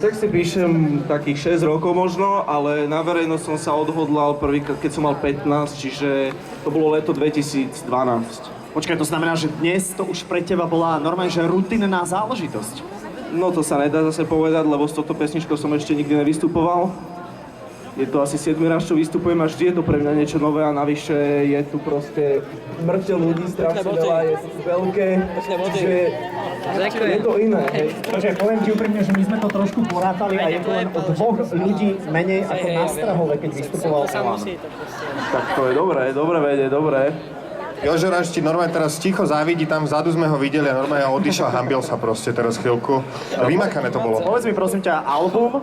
Texty píšem takých 6 rokov možno, ale na verejnosť som sa odhodlal prvýkrát, keď som mal 15, čiže to bolo leto 2012. Počkaj, to znamená, že dnes to už pre teba bola normálne, že rutinná záležitosť. No to sa nedá zase povedať, lebo s touto pesničkou som ešte nikdy nevystupoval. Je to asi 7. raz, čo vystupujem a vždy je to pre mňa niečo nové a navyše je tu proste mŕte ľudí, strašne veľa, je to veľké, čiže je to iné, hej. Takže poviem ti úprimne, že my sme to trošku porátali a je to len o 2 ľudí menej ako na Strahove, keď vystupoval Elán. Tak to je dobré vedieť, dobré. Jožo Raš ti normálne teraz ticho závidí, tam vzadu sme ho videli a normálne odišiel, hambil sa proste teraz chvíľku. Vymakané to bolo. Povedz mi prosím ťa, album?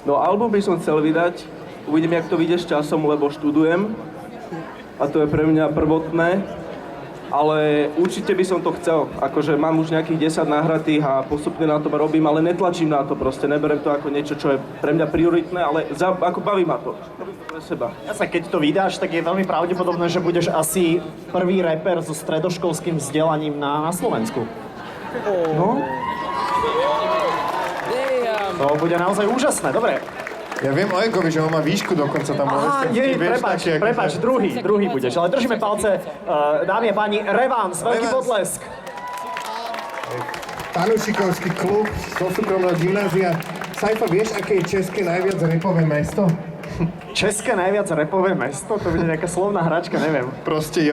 No album by som chcel vydať, uvidím, jak to vyjde s časom, lebo študujem a to je pre mňa prvotné, ale určite by som to chcel, akože mám už nejakých 10 nahratých a postupne na tom robím, ale netlačím na to proste, neberem to ako niečo, čo je pre mňa prioritné, ale ako baví ma to, robím to pre seba. Jasne, keď to vydáš, tak je veľmi pravdepodobné, že budeš asi prvý rapper so stredoškolským vzdelaním na Slovensku. No? To bude naozaj úžasné, dobre. Ja viem o Egovi, že on má výšku dokonca tam. Prepáč, druhý budeš, ale držíme palce, dámy a páni, Revans, veľký potlesk. Panušikovský klub zo súkromného gymnázia. Saifa, vieš, aké je české najviac rapové mesto? České najviac rapové mesto? To bude nejaká slovná hračka, neviem. Proste